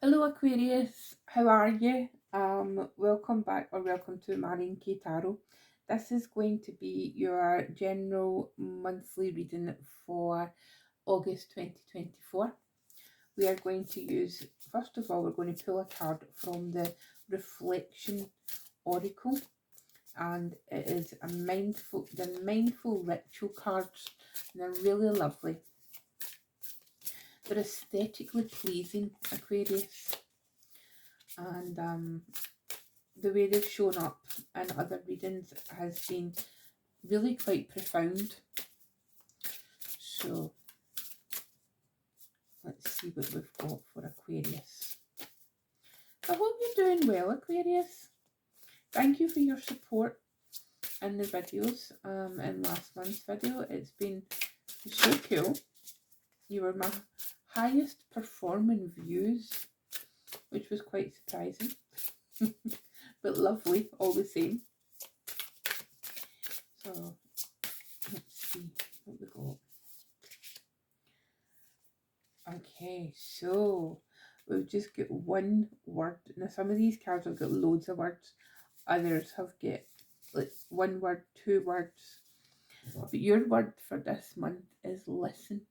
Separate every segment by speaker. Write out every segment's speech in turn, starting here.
Speaker 1: Hello Aquarius, how are you? Welcome back or welcome to Marian K Tarot. This is going to be your general monthly reading for August 2024. We are going to use, first of all, we're going to pull a card from the Reflection Oracle, and it is the Mindful Ritual cards, and they're really lovely. They're aesthetically pleasing, Aquarius, and the way they've shown up in other readings has been really quite profound. So let's see what we've got for Aquarius. I hope you're doing well, Aquarius. Thank you for your support in the videos. In last month's video, it's been so cool. You were my highest performing views, which was quite surprising, but lovely all the same. So let's see what we got. Okay, so we've just got one word. Now some of these cards have got loads of words. Others have got like one word, two words. But your word for this month is listen.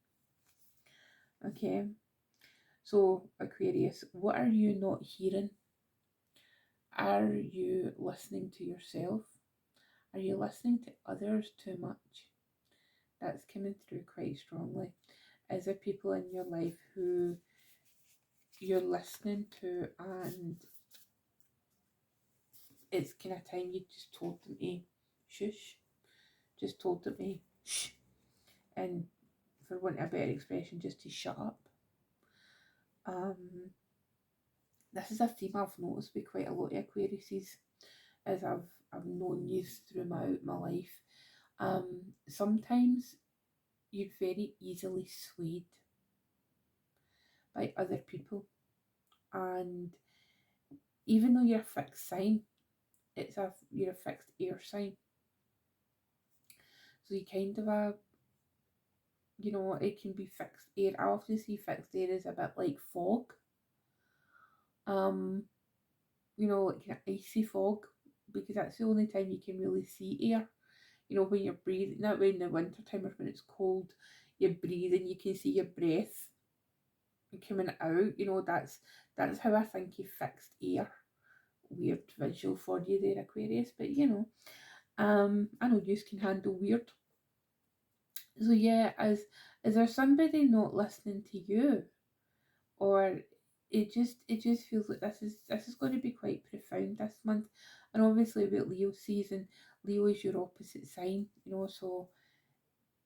Speaker 1: Okay. So Aquarius, what are you not hearing? Are you listening to yourself? Are you listening to others too much? That's coming through quite strongly. Is there people in your life who you're listening to and it's kind of time you just told them to shush, just told them to shh, and for want of a better expression, just to shut up. This is a theme I've noticed with quite a lot of Aquariuses as I've known you throughout my life. Sometimes you're very easily swayed by other people, and even though you're a fixed sign, you're a fixed air sign, so you kind of it can be fixed air. I often see fixed air as a bit like fog. Like kind of icy fog, because that's the only time you can really see air. When you're breathing, that way in the winter time or when it's cold, you're breathing, you can see your breath coming out. That's how I think of fixed air. Weird visual for you there, Aquarius, but I know you can handle weird. So yeah, is there somebody not listening to you, or it just feels like this is going to be quite profound this month, and obviously about Leo season, Leo is your opposite sign, so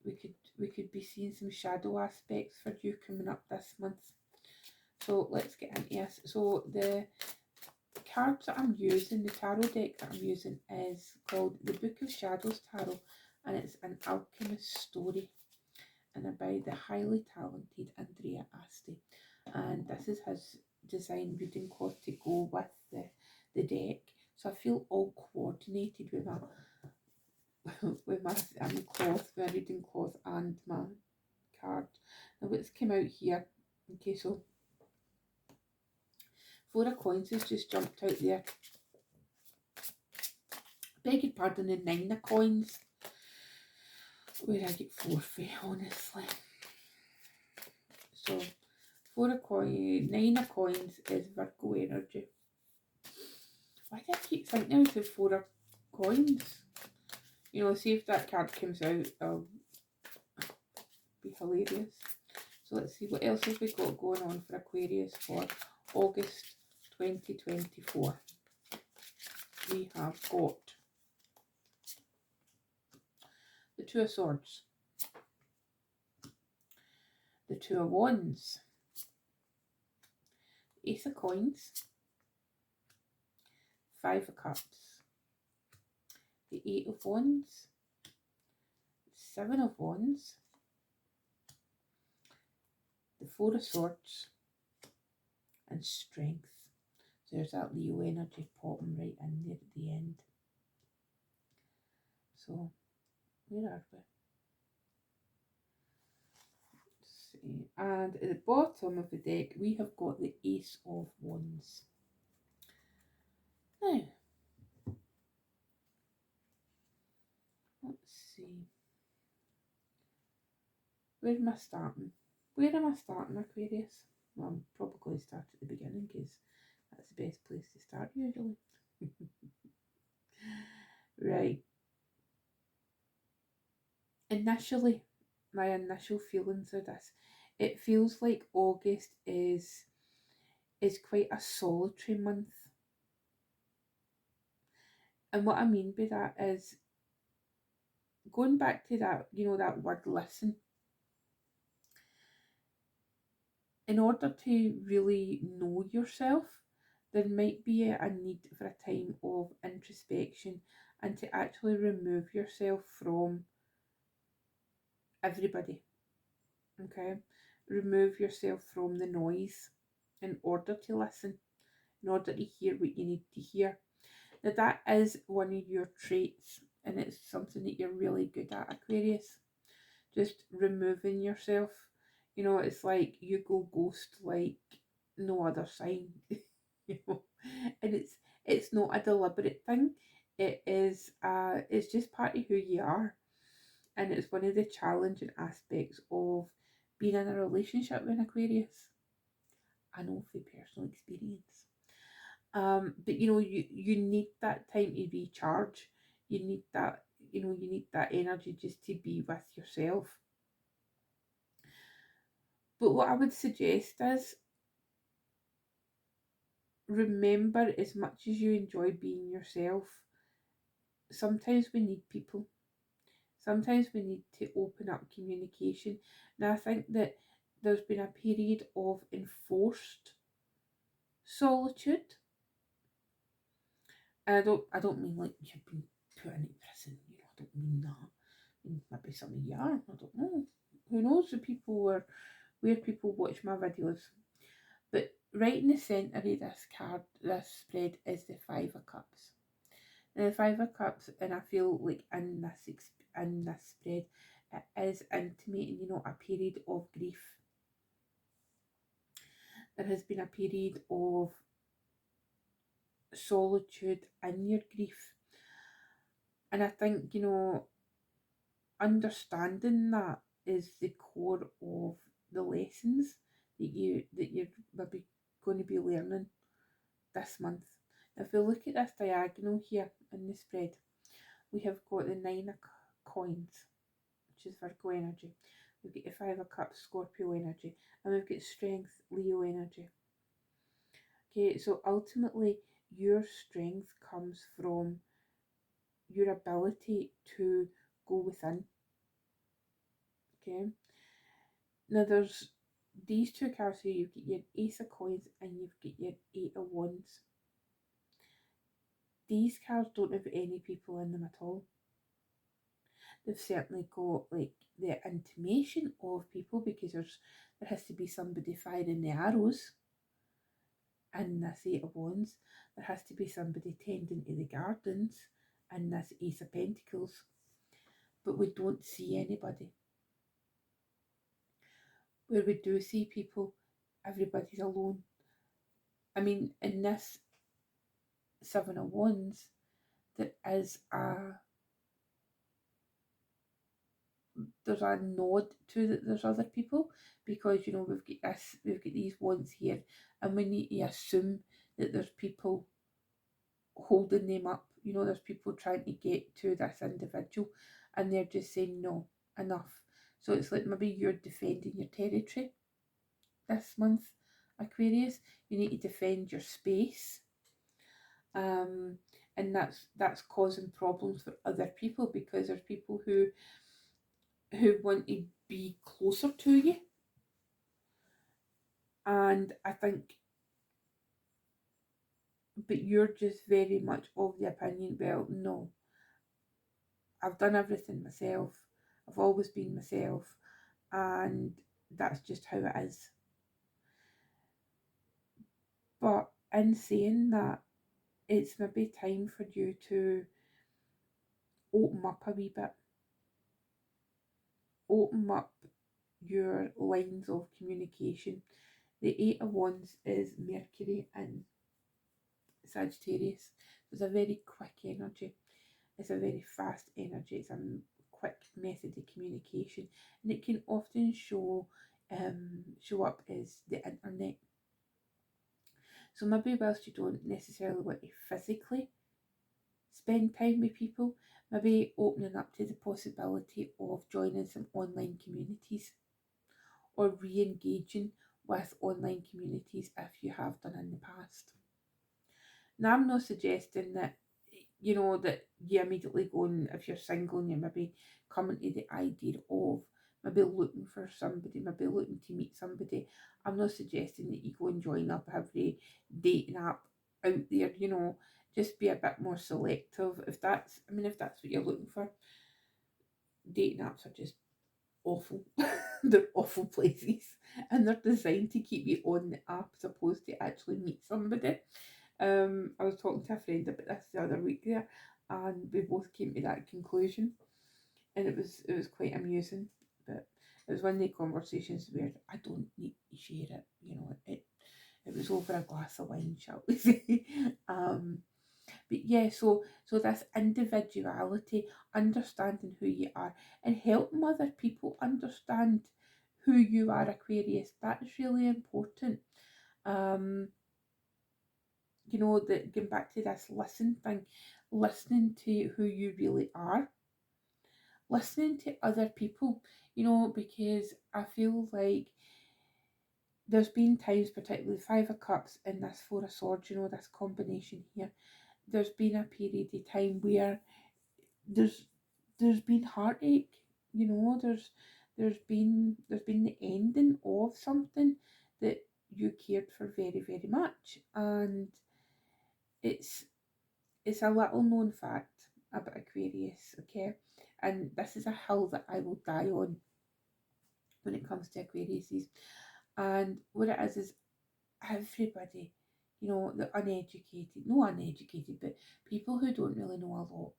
Speaker 1: we could be seeing some shadow aspects for you coming up this month. So let's get into this. So the cards that I'm using, the tarot deck that I'm using, is called the Book of Shadows Tarot, and it's an alchemist story, and by the highly talented Andrea Aste. And this is his design reading cloth to go with the deck. So I feel all coordinated with my with my cloth, my reading cloth, and my card. Now what's come out here? Okay, so Four of Coins has just jumped out there. Beg your pardon, the Nine of Coins. Where I get four for, honestly. So Four of Coins, Nine of Coins is Virgo energy. Why do I keep thinking of the Four of Coins? See if that card comes out, be hilarious. So let's see, what else have we got going on for Aquarius for August 2024. We have got the Two of Swords, the Two of Wands, Ace of Coins, Five of Cups, the Eight of Wands, Seven of Wands, the Four of Swords, and Strength. So there's that Leo energy popping right in there at the end. So where are we? Let's see. And at the bottom of the deck, we have got the Ace of Wands. Now, let's see. Where am I starting? Where am I starting, Aquarius? Well, I'm probably going to start at the beginning because that's the best place to start usually. Right. Initially, my initial feelings are this. It feels like August is quite a solitary month. And what I mean by that is going back to that, that word listen. In order to really know yourself, there might be a need for a time of introspection and to actually remove yourself from everybody. Okay? Remove yourself from the noise in order to listen, in order to hear what you need to hear. Now, that is one of your traits, and it's something that you're really good at, Aquarius. Just removing yourself. It's like you go ghost like no other sign. And it's not a deliberate thing. It's just part of who you are, and it's one of the challenging aspects of being in a relationship with an Aquarius. I know from personal experience. But you need that time to recharge. You need that, you need that energy just to be with yourself. But what I would suggest is remember, as much as you enjoy being yourself, sometimes we need people. Sometimes we need to open up communication. Now, I think that there's been a period of enforced solitude. And I don't mean like you've been put in prison, I don't mean that. I mean, maybe some of you are, I don't know. Who knows the people where people watch my videos. But right in the centre of this spread is the Five of Cups. Now the Five of Cups, and I feel like in this spread, it is intimating, a period of grief. There has been a period of solitude in your grief. And I think, understanding that is the core of the lessons that you're maybe going to be learning this month. If we look at this diagonal here in the spread, we have got the Nine of Coins, which is Virgo energy. We've got the Five of Cups, Scorpio energy, and we've got Strength, Leo energy. Okay, so ultimately your strength comes from your ability to go within. Okay, now there's these two cards here. You've got your Ace of Coins and you've got your Eight of Wands. These cards don't have any people in them at all. They've certainly got like the intimation of people, because there has to be somebody firing the arrows in this Eight of Wands. There has to be somebody tending to the gardens in this Ace of Pentacles. But we don't see anybody. Where we do see people, everybody's alone. I mean, in this Seven of Wands, there is there's a nod to that there's other people, because we've got these wands here, and we need to assume that there's people holding them up. There's people trying to get to this individual, and they're just saying no, enough. So it's like maybe you're defending your territory this month, Aquarius. You need to defend your space, and that's causing problems for other people, because there's people who want to be closer to you. And I think, but you're just very much of the opinion, well, no, I've done everything myself, I've always been myself, and that's just how it is. But in saying that, it's maybe time for you to open up a wee bit. Open up your lines of communication. The Eight of Wands is Mercury and Sagittarius. It's a very quick energy. It's a very fast energy. It's a quick method of communication, and it can often show up as the internet. So maybe whilst you don't necessarily want to physically spend time with people, maybe opening up to the possibility of joining some online communities or re-engaging with online communities if you have done in the past. Now, I'm not suggesting that that you immediately go and, if you're single and you maybe coming to the idea of maybe looking for somebody, maybe looking to meet somebody. I'm not suggesting that you go and join up every dating app out there, just be a bit more selective. If that's what you're looking for. Dating apps are just awful. They're awful places, and they're designed to keep you on the app as opposed to actually meet somebody. I was talking to a friend about this the other week there, and we both came to that conclusion, and it was quite amusing. But it was one of the conversations where I don't need to share it. It was over a glass of wine, shall we say? But yeah, so this individuality, understanding who you are, and helping other people understand who you are, Aquarius. That is really important. Um, that going back to this listening to who you really are, listening to other people, because I feel like there's been times, particularly Five of Cups and this Four of Swords, this combination here. There's been a period of time where there's been heartache, there's been the ending of something that you cared for very, very much, and it's it's a little known fact about Aquarius, okay? And this is a hill that I will die on when it comes to Aquariuses. And what it is everybody, the uneducated, no uneducated, but people who don't really know a lot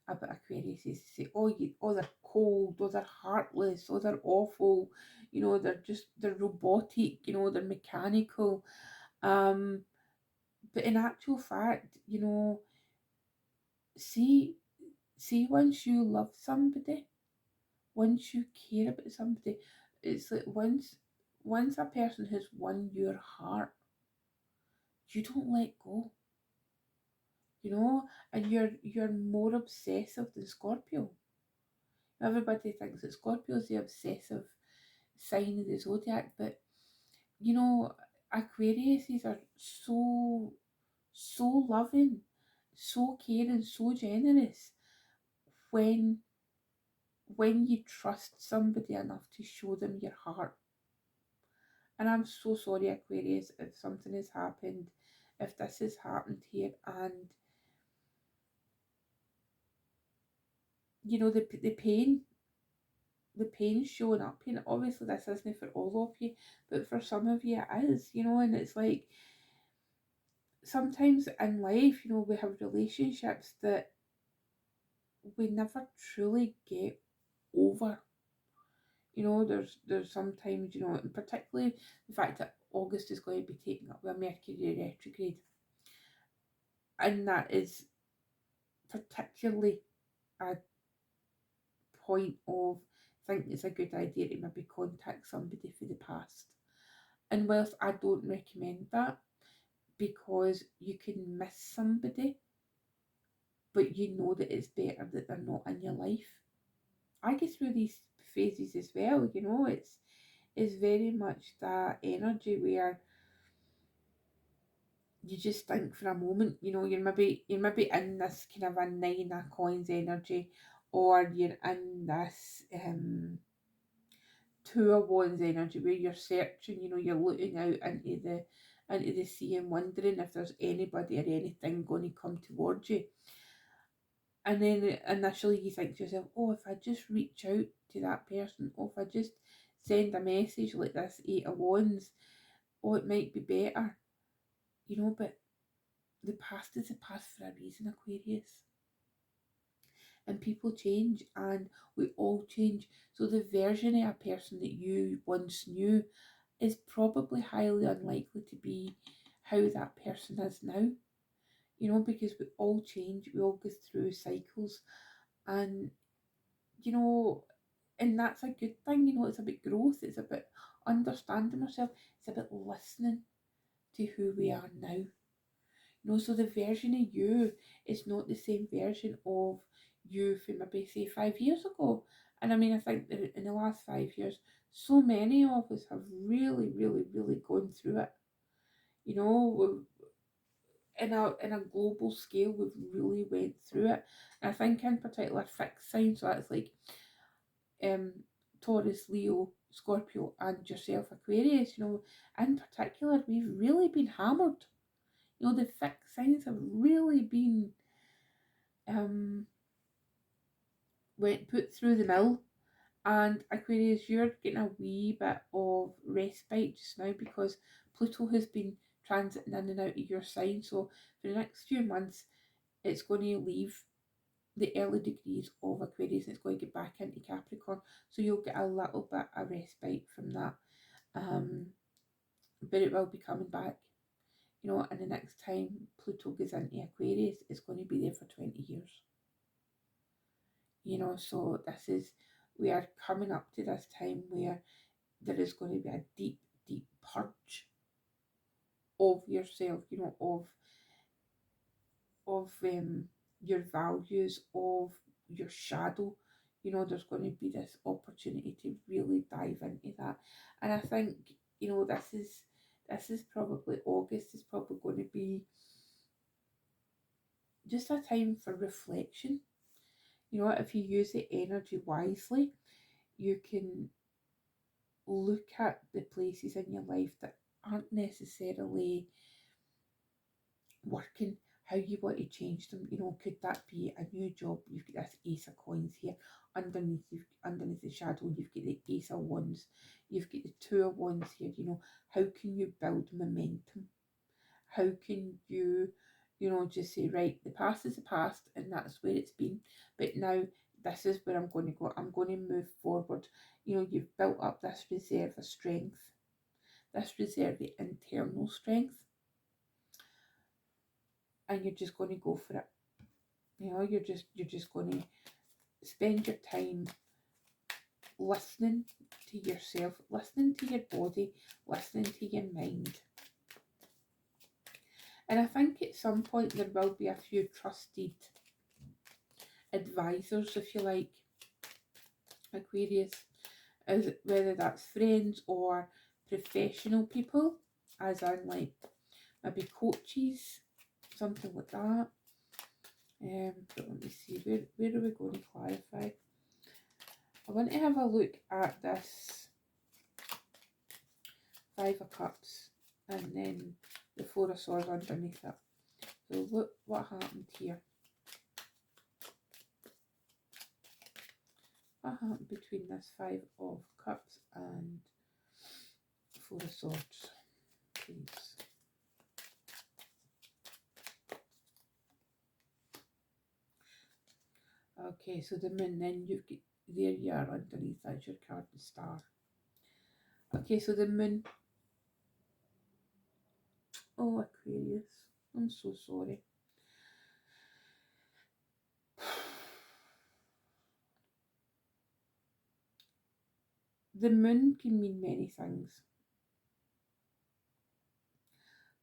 Speaker 1: about Aquariuses say, they're cold, they're heartless, they're awful, they're robotic, they're mechanical. But in actual fact, see once you love somebody, once you care about somebody, it's like once a person has won your heart, you don't let go, and you're more obsessive than Scorpio. Everybody thinks that Scorpio's the obsessive sign of the zodiac, but Aquariuses are so loving, so caring, so generous when you trust somebody enough to show them your heart. And I'm so sorry, Aquarius, if something has happened, if this has happened here, and the pain showing up here. Obviously, this isn't for all of you, but for some of you, it is. And it's like sometimes in life, we have relationships that we never truly get over. There's sometimes, and particularly the fact that August is going to be taken up with Mercury retrograde, and that is particularly a point of thinking it's a good idea to maybe contact somebody for the past. And whilst I don't recommend that, because you can miss somebody, but you know that it's better that they're not in your life. I get through these phases as well, it's very much that energy where you just think for a moment, you're maybe in this kind of a nine of coins energy, or you're in this Two of Wands energy where you're searching, you're looking out into the sea and wondering if there's anybody or anything going to come towards you. And then initially you think to yourself, oh, if I just reach out to that person, or if I just send a message like this Eight of Wands, oh, it might be better. But the past is the past for a reason, Aquarius. and people change, and we all change. So the version of a person that you once knew is probably highly unlikely to be how that person is now, because we all change, we all go through cycles, and you know, and that's a good thing, it's about growth, it's about understanding ourselves, it's about listening to who we are now. So the version of you is not the same version of you from maybe say 5 years ago. And I mean, I think that in the last 5 years, so many of us have really, really, really gone through it. In a global scale, we've really went through it. And I think in particular fixed signs, so that's like um Taurus, Leo, Scorpio, and yourself, Aquarius. In particular, we've really been hammered. The fixed signs have really been went put through the mill. And Aquarius, you're getting a wee bit of respite just now because Pluto has been transiting in and out of your sign. So for the next few months, it's going to leave the early degrees of Aquarius and it's going to get back into Capricorn. So you'll get a little bit of respite from that. But it will be coming back. And the next time Pluto goes into Aquarius, it's going to be there for 20 years. So we are coming up to this time where there is going to be a deep, deep purge of yourself, of your values, of your shadow. There's going to be this opportunity to really dive into that. And I think, this is probably August is probably going to be just a time for reflection. If you use the energy wisely, you can look at the places in your life that aren't necessarily working how you want to change them. Could that be a new job? You've got this Ace of Coins here. Underneath the shadow, you've got the Ace of Wands. You've got the Two of Wands here. How can you build momentum? How can you, just say, right, the past is the past and that's where it's been. But now this is where I'm going to go. I'm going to move forward. You've built up this reserve of strength, this reserve of internal strength. And you're just going to go for it. You're just going to spend your time listening to yourself, listening to your body, listening to your mind. And I think at some point there will be a few trusted advisors, if you like, Aquarius, whether that's friends or professional people, as in like maybe coaches, something like that. But let me see, where are we going to clarify? I want to have a look at this Five of Cups and then the Four of Swords underneath it. So look what happened here. What happened between this Five of Cups and Four of Swords, please? Okay, so the Moon, then you've got, there you are underneath, that's your card, the Star. Okay, so the Moon. Oh, Aquarius, I'm so sorry. The Moon can mean many things.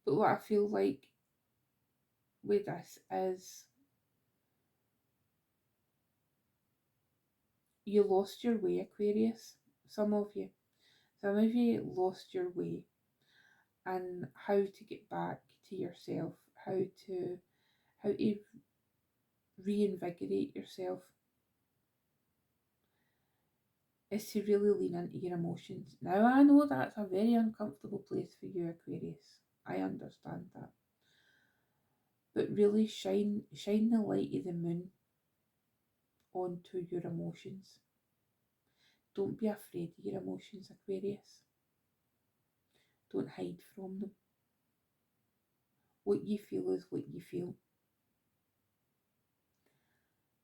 Speaker 1: But what I feel like with this is you lost your way, Aquarius. Some of you lost your way, and how to get back to yourself, how to reinvigorate yourself is to really lean into your emotions. Now I know that's a very uncomfortable place for you, Aquarius. I understand that. But really shine the light of the Moon onto your emotions. Don't be afraid of your emotions, Aquarius. Don't hide from them. What you feel is what you feel.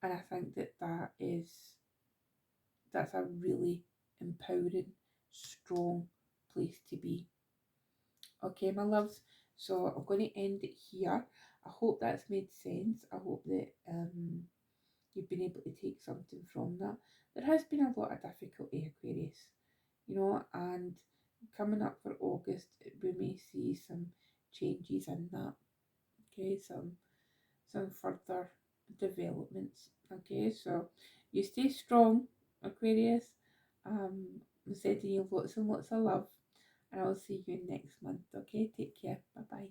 Speaker 1: And I think that's a really empowering, strong place to be. Okay, my loves. So I'm going to end it here. I hope that's made sense. I hope that you've been able to take something from that. There has been a lot of difficulty, Aquarius, and coming up for August, we may see some changes in that. Okay, some further developments. Okay, so you stay strong, Aquarius. I'm sending you lots and lots of love, and I'll see you next month. Okay, take care. Bye bye.